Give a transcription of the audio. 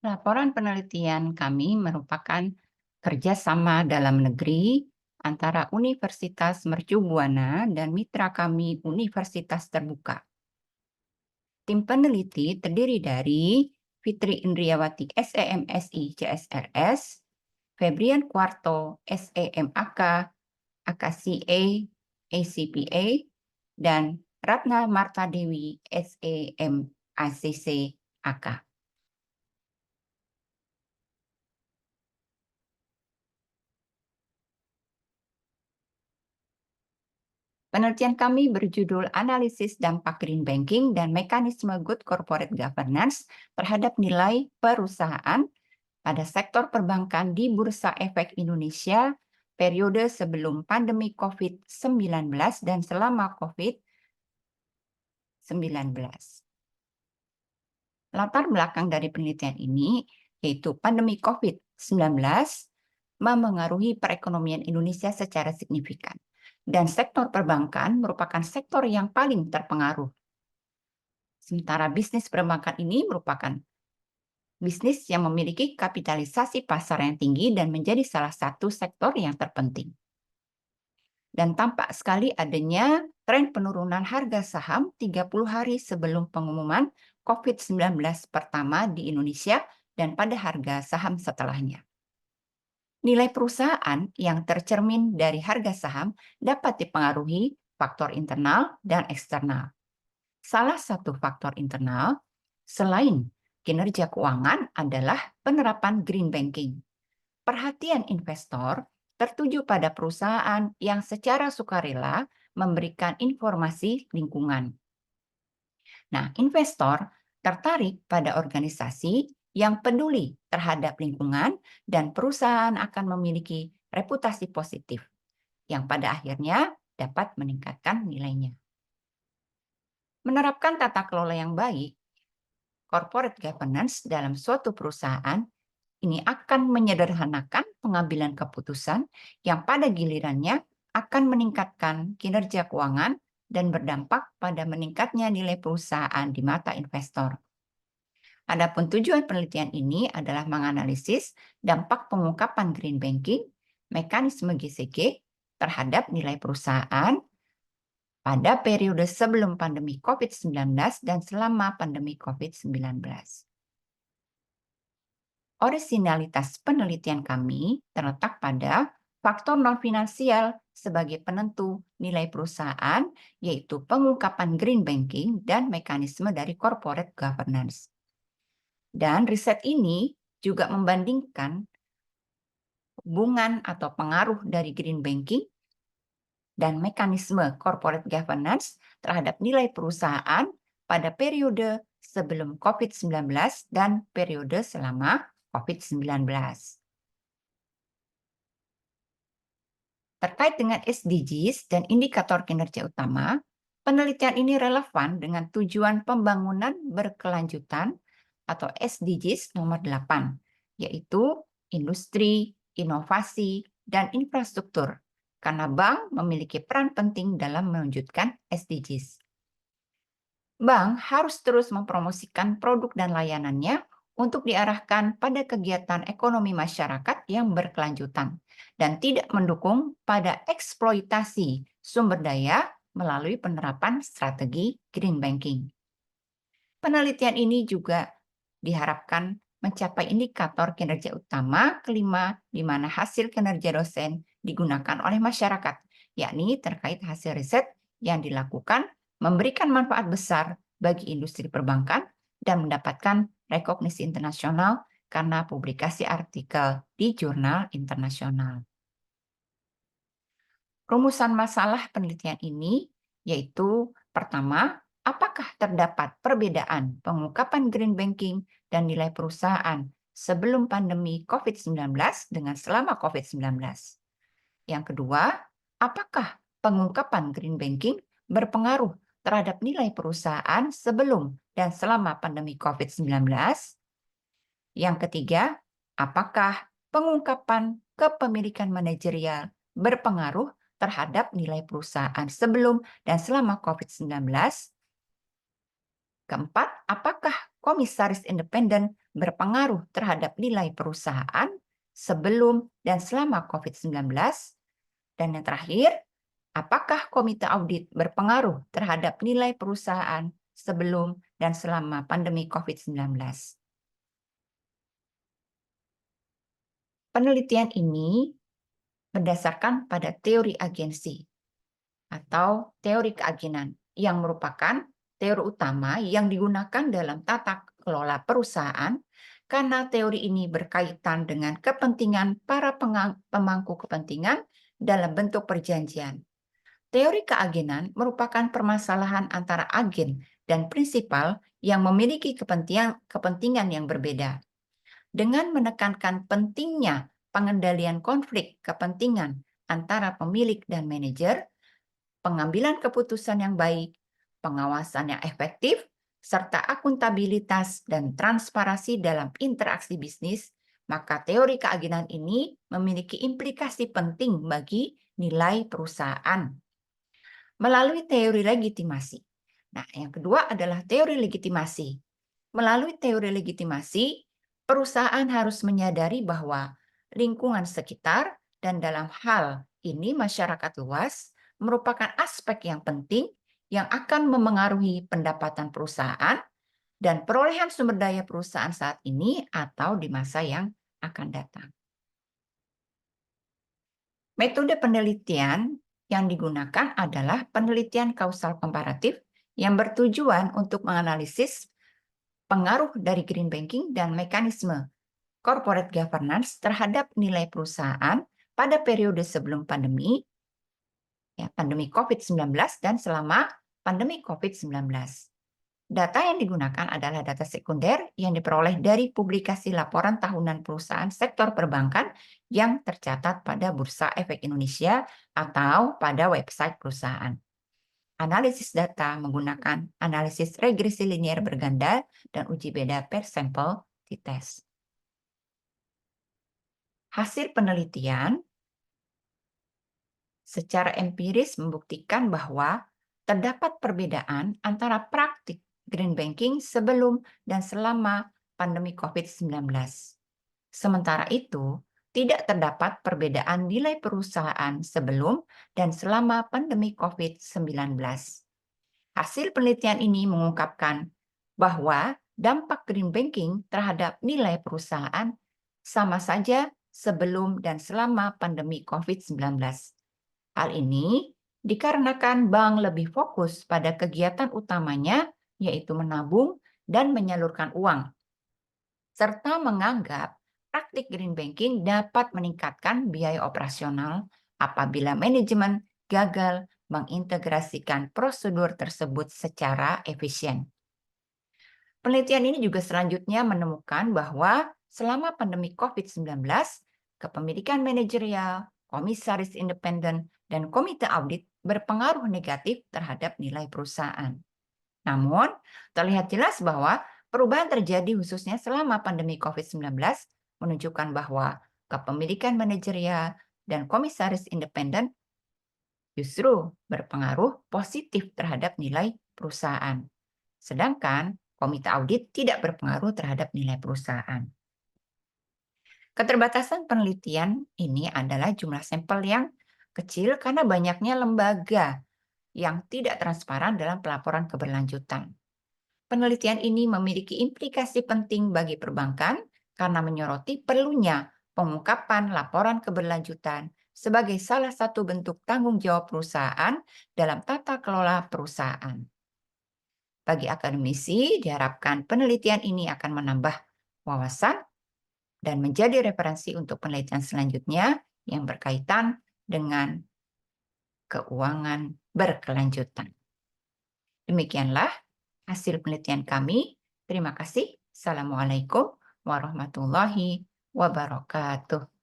Laporan penelitian kami merupakan kerjasama dalam negeri antara Universitas Mercu Buana dan mitra kami Universitas Terbuka. Tim peneliti terdiri dari Fitri Indriawati SEMSI CSRS, Febrian Quarto SEMAK, AKCA, ACPA, dan Ratna Marta Dewi SEMACC AK. Penelitian kami berjudul Analisis Dampak Green Banking dan Mekanisme Good Corporate Governance terhadap nilai perusahaan pada sektor perbankan di Bursa Efek Indonesia periode sebelum pandemi COVID-19 dan selama COVID-19. Latar belakang dari penelitian ini yaitu pandemi COVID-19 memengaruhi perekonomian Indonesia secara signifikan. Dan sektor perbankan merupakan sektor yang paling terpengaruh. Sementara bisnis perbankan ini merupakan bisnis yang memiliki kapitalisasi pasar yang tinggi dan menjadi salah satu sektor yang terpenting. Dan tampak sekali adanya tren penurunan harga saham 30 hari sebelum pengumuman COVID-19 pertama di Indonesia dan pada harga saham setelahnya. Nilai perusahaan yang tercermin dari harga saham dapat dipengaruhi faktor internal dan eksternal. Salah satu faktor internal selain kinerja keuangan adalah penerapan green banking. Perhatian investor tertuju pada perusahaan yang secara sukarela memberikan informasi lingkungan. Nah, investor tertarik pada organisasi yang peduli terhadap lingkungan dan perusahaan akan memiliki reputasi positif yang pada akhirnya dapat meningkatkan nilainya. Menerapkan tata kelola yang baik, corporate governance dalam suatu perusahaan ini akan menyederhanakan pengambilan keputusan yang pada gilirannya akan meningkatkan kinerja keuangan dan berdampak pada meningkatnya nilai perusahaan di mata investor. Adapun tujuan penelitian ini adalah menganalisis dampak pengungkapan green banking, mekanisme GCG terhadap nilai perusahaan pada periode sebelum pandemi COVID-19 dan selama pandemi COVID-19. Orisinalitas penelitian kami terletak pada faktor non-finansial sebagai penentu nilai perusahaan, yaitu pengungkapan green banking dan mekanisme dari corporate governance. Dan riset ini juga membandingkan hubungan atau pengaruh dari green banking dan mekanisme corporate governance terhadap nilai perusahaan pada periode sebelum COVID-19 dan periode selama COVID-19. Terkait dengan SDGs dan indikator kinerja utama, penelitian ini relevan dengan tujuan pembangunan berkelanjutan atau SDGs nomor 8, yaitu industri, inovasi, dan infrastruktur, karena bank memiliki peran penting dalam mewujudkan SDGs. Bank harus terus mempromosikan produk dan layanannya untuk diarahkan pada kegiatan ekonomi masyarakat yang berkelanjutan dan tidak mendukung pada eksploitasi sumber daya melalui penerapan strategi green banking. Penelitian ini juga diharapkan mencapai indikator kinerja utama kelima di mana hasil kinerja dosen digunakan oleh masyarakat, yakni terkait hasil riset yang dilakukan memberikan manfaat besar bagi industri perbankan dan mendapatkan rekognisi internasional karena publikasi artikel di jurnal internasional. Rumusan masalah penelitian ini yaitu pertama, apakah terdapat perbedaan pengungkapan green banking dan nilai perusahaan sebelum pandemi COVID-19 dengan selama COVID-19? Yang kedua, apakah pengungkapan green banking berpengaruh terhadap nilai perusahaan sebelum dan selama pandemi COVID-19? Yang ketiga, apakah pengungkapan kepemilikan manajerial berpengaruh terhadap nilai perusahaan sebelum dan selama COVID-19? Keempat, apakah komisaris independen berpengaruh terhadap nilai perusahaan sebelum dan selama COVID-19? Dan yang terakhir, apakah komite audit berpengaruh terhadap nilai perusahaan sebelum dan selama pandemi COVID-19? Penelitian ini berdasarkan pada teori agensi atau teori keagenan yang merupakan teori utama yang digunakan dalam tata kelola perusahaan karena teori ini berkaitan dengan kepentingan para pemangku kepentingan dalam bentuk perjanjian. Teori keagenan merupakan permasalahan antara agen dan prinsipal yang memiliki kepentingan yang berbeda. Dengan menekankan pentingnya pengendalian konflik kepentingan antara pemilik dan manajer, pengambilan keputusan yang baik, pengawasan yang efektif, serta akuntabilitas dan transparansi dalam interaksi bisnis, maka teori keagenan ini memiliki implikasi penting bagi nilai perusahaan. Melalui teori legitimasi. Nah, yang kedua adalah teori legitimasi. Melalui teori legitimasi, perusahaan harus menyadari bahwa lingkungan sekitar dan dalam hal ini masyarakat luas merupakan aspek yang penting yang akan memengaruhi pendapatan perusahaan dan perolehan sumber daya perusahaan saat ini atau di masa yang akan datang. Metode penelitian yang digunakan adalah penelitian kausal komparatif yang bertujuan untuk menganalisis pengaruh dari green banking dan mekanisme corporate governance terhadap nilai perusahaan pada periode sebelum pandemi, ya, pandemi COVID-19 dan selama pandemi COVID-19. Data yang digunakan adalah data sekunder yang diperoleh dari publikasi laporan tahunan perusahaan sektor perbankan yang tercatat pada Bursa Efek Indonesia atau pada website perusahaan. Analisis data menggunakan analisis regresi linier berganda dan uji beda per sampel dites. Hasil penelitian secara empiris membuktikan bahwa terdapat perbedaan antara praktik green banking sebelum dan selama pandemi COVID-19. Sementara itu, tidak terdapat perbedaan nilai perusahaan sebelum dan selama pandemi COVID-19. Hasil penelitian ini mengungkapkan bahwa dampak green banking terhadap nilai perusahaan sama saja sebelum dan selama pandemi COVID-19. Hal ini dikarenakan bank lebih fokus pada kegiatan utamanya, yaitu menabung dan menyalurkan uang, serta menganggap praktik green banking dapat meningkatkan biaya operasional apabila manajemen gagal mengintegrasikan prosedur tersebut secara efisien. Penelitian ini juga selanjutnya menemukan bahwa selama pandemi COVID-19, kepemilikan manajerial, komisaris independen, dan komite audit berpengaruh negatif terhadap nilai perusahaan. Namun, terlihat jelas bahwa perubahan terjadi khususnya selama pandemi COVID-19 menunjukkan bahwa kepemilikan manajerial dan komisaris independen justru berpengaruh positif terhadap nilai perusahaan. Sedangkan komite audit tidak berpengaruh terhadap nilai perusahaan. Keterbatasan penelitian ini adalah jumlah sampel yang kecil karena banyaknya lembaga yang tidak transparan dalam pelaporan keberlanjutan. Penelitian ini memiliki implikasi penting bagi perbankan karena menyoroti perlunya pengungkapan laporan keberlanjutan sebagai salah satu bentuk tanggung jawab perusahaan dalam tata kelola perusahaan. Bagi akademisi, diharapkan penelitian ini akan menambah wawasan dan menjadi referensi untuk penelitian selanjutnya yang berkaitan dengan keuangan berkelanjutan. Demikianlah hasil penelitian kami. Terima kasih. Assalamualaikum warahmatullahi wabarakatuh.